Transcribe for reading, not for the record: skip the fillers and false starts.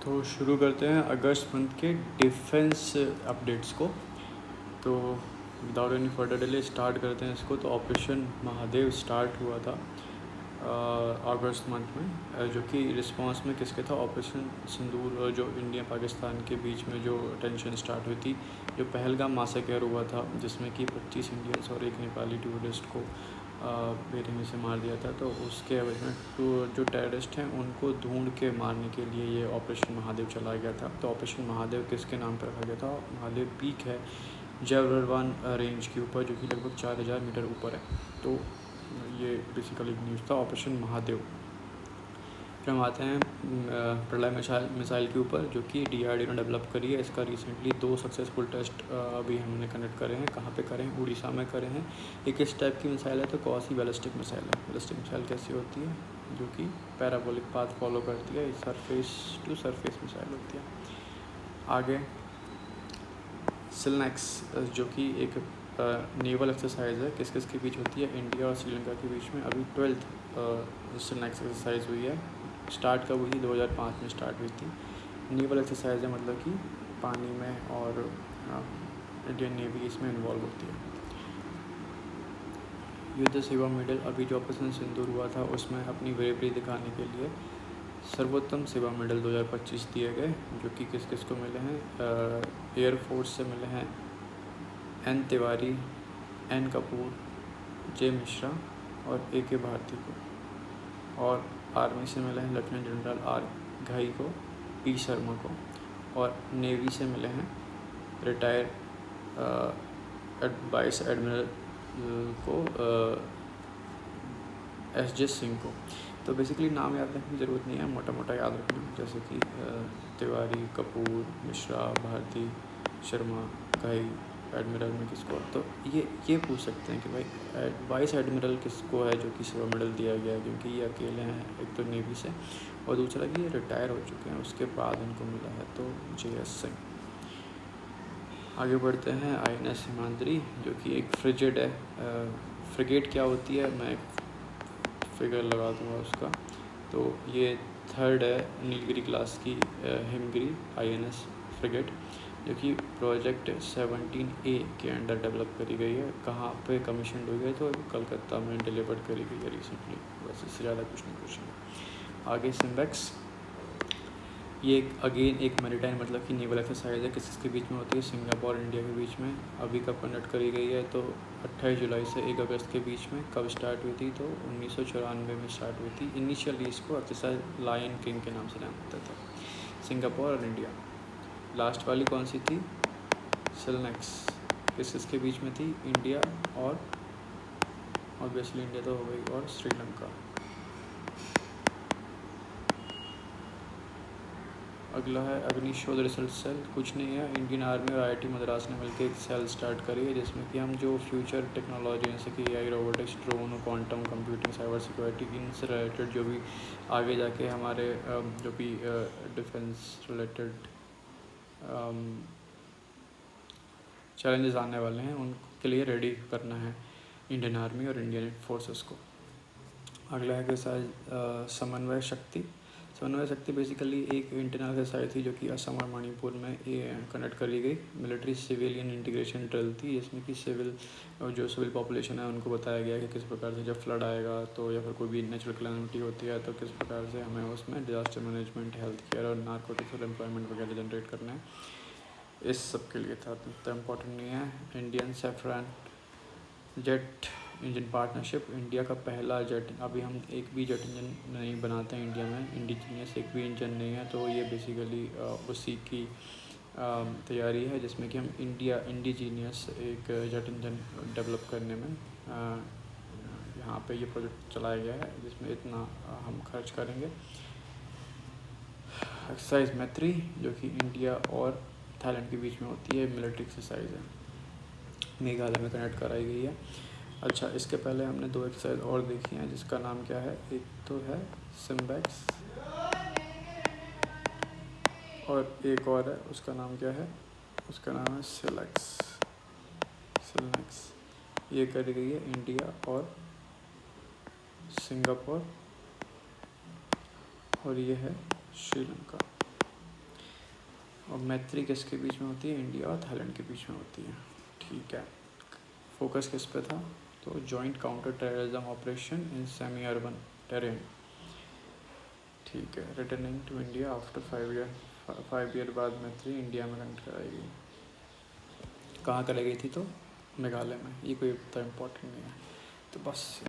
तो शुरू करते हैं अगस्त मंथ के डिफेंस अपडेट्स को। तो without any further delay start करते हैं इसको। तो ऑपरेशन महादेव स्टार्ट हुआ था अगस्त मंथ में, जो कि रिस्पांस में किसके था, ऑपरेशन सिंदूर, जो इंडिया पाकिस्तान के बीच में जो टेंशन स्टार्ट हुई थी, जो पहलगाम मैसेकर हुआ था जिसमें कि 25 इंडियंस और एक नेपाली टूरिस्ट को बेरहमी से मार दिया था। तो उसके एवज में जो टेररिस्ट हैं उनको ढूंढ के मारने के लिए ये ऑपरेशन महादेव चलाया गया था। तो ऑपरेशन महादेव किसके नाम पर रखा गया था? महादेव पीक है जयवरवान रेंज के ऊपर, जो कि लगभग 4000 मीटर ऊपर है। तो ये बेसिकली न्यूज़ था ऑपरेशन महादेव। फिर हम आते हैं प्रलय मिसाइल के ऊपर, जो कि DRDO ने डेवलप करी है। इसका रिसेंटली 2 सक्सेसफुल टेस्ट अभी हमने कंडक्ट करे हैं। कहाँ पे करे हैं? उड़ीसा में करे हैं। एक इस टाइप की मिसाइल है तो कौन-सी बैलिस्टिक मिसाइल है। बैलिस्टिक मिसाइल कैसी होती है? जो कि पैराबोलिक पाथ फॉलो करती है, सरफेस टू सरफेस मिसाइल होती है। आगे सिलनेक्स, जो कि एक नेवल एक्सरसाइज है, किस किस के बीच होती है? इंडिया और श्रीलंका के बीच में। अभी 12th सिलनेक्स एक्सरसाइज हुई है। स्टार्ट कब हुई थी? 2005 में स्टार्ट हुई थी। नेवल एक्सरसाइज है, मतलब कि पानी में, और इंडियन नेवी इसमें इन्वॉल्व होती है। युद्ध सेवा मेडल, अभी जो ऑपरेशन सिंदूर हुआ था उसमें अपनी ब्रेवरी दिखाने के लिए सर्वोत्तम सेवा मेडल 2025 दिए गए, जो कि किस किस को मिले हैं? एयरफोर्स से मिले हैं N Tiwari, N Kapoor, J Mishra और AK भारती को। और आर्मी से मिले हैं लेफ्टिनेंट जनरल R घई को, P शर्मा को। और नेवी से मिले हैं रिटायर वाइस एडमिरल को, SJ सिंह को। तो बेसिकली नाम याद रखने की ज़रूरत नहीं है, मोटा मोटा याद रखना, जैसे कि तिवारी, कपूर, मिश्रा, भारती, शर्मा, घई, एडमिरल में किसको। तो ये पूछ सकते हैं कि भाई वाइस एडमिरल किसको है जो कि सेवा मेडल दिया गया है, क्योंकि ये अकेले हैं, एक तो नेवी से, और दूसरा कि ये रिटायर हो चुके हैं, उसके बाद इनको मिला है, तो JS सिंह। आगे बढ़ते हैं INS हिमाद्री, जो कि एक फ्रिगेट है। फ्रिगेट क्या होती है, मैं एक फिगर लगा दूँगा उसका। तो ये 3rd है नीलगिरी क्लास की हिमगिरी INS फ्रिगेट, जो कि प्रोजेक्ट 17A के अंडर डेवलप करी गई है। कहाँ पे कमीशन हुई है? तो कलकत्ता में डिलीवर्ड करी गई है रिसेंटली। बस इससे ज़्यादा कुछ नहीं क्वेश्चन। आगे सिम्बेक्स, ये अगेन एक मैरीटाइम, मतलब कि नेवल एक्सरसाइज है। किसके बीच में होती है? सिंगापुर और इंडिया के बीच में। अभी कब कंडक्ट करी गई है? तो 28 जुलाई से 1 अगस्त के बीच में। कब स्टार्ट हुई थी? तो 1994 में स्टार्ट हुई थी। इनिशियली इसको एक्सरसाइज लायन किंग के नाम से जाना जाता था। सिंगापुर और इंडिया। लास्ट वाली कौन सी थी? सिलनेक्स। किसके बीच में थी? इंडिया और, ऑब्वियसली इंडिया तो हो गई, और श्रीलंका। अगला है अग्निशोध रिसर्च सेल। कुछ नहीं है, इंडियन आर्मी और IIT मद्रास ने मिलकर एक सेल स्टार्ट करी है, जिसमें कि हम जो फ्यूचर टेक्नोलॉजी जैसे कि AI, robotics, drone, quantum computing, cyber security, इनसे रिलेटेड जो भी आगे जाके हमारे जो भी डिफेंस रिलेटेड चैलेंजेस आने वाले हैं, उनके लिए रेडी करना है इंडियन आर्मी और इंडियन फोर्सेस को। अगला है एक्सरसाइज समन्वय शक्ति। समन्वय शक्ति बेसिकली एक इंटरनल एक्सरसाइज थी, जो कि असम और मणिपुर में कंडक्ट करी गई। मिलिट्री सिविलियन इंटीग्रेशन ड्रिल थी, जिसमें कि जो सिविल पॉपुलेशन है उनको बताया गया कि किस प्रकार से जब फ्लड आएगा तो, या फिर कोई भी नेचुरल कैलामिटी होती है तो किस प्रकार से हमें उसमें डिजास्टर मैनेजमेंट, हेल्थ केयर और नार्कोटिक्स और एम्प्लॉयमेंट वगैरह जनरेट करना है। इस सब के लिए था, इतना इम्पोर्टेंट नहीं है। Indian saffron jet engine partnership, India का पहला जेट। अभी हम एक भी जेट इंजन नहीं बनाते हैं इंडिया में, इंडिजीनियस एक भी इंजन नहीं है। तो ये बेसिकली उसी की तैयारी है, जिसमें कि हम इंडिजीनियस एक जेट इंजन डेवलप करने में यहाँ पे ये प्रोजेक्ट चलाया गया है, जिसमें इतना हम खर्च करेंगे। एक्सरसाइज मैत्री, जो कि इंडिया और थाईलैंड के बीच में होती है, मिलिट्री एक्सरसाइज है, मेघालय में कनेक्ट कराई गई है। अच्छा, इसके पहले हमने 2 एक्सरसाइज और देखी हैं, जिसका नाम क्या है? एक तो है सिम्बेक्स और एक और है, उसका नाम क्या है? उसका नाम है सिलेक्स। ये करी गई है इंडिया और सिंगापुर, और ये है श्रीलंका। और मैत्री किसके बीच में होती है? इंडिया और थाईलैंड के बीच में होती है। ठीक है, फोकस किस पे था? तो joint counter terrorism operation in semi urban terrain. ठीक है, returning to India after 5 year बाद मैत्री इंडिया में कंडक्ट कराएगी। कहाँ कराई गई थी? तो मेघालय में। ये कोई इतना इम्पोर्टेंट नहीं है, तो बस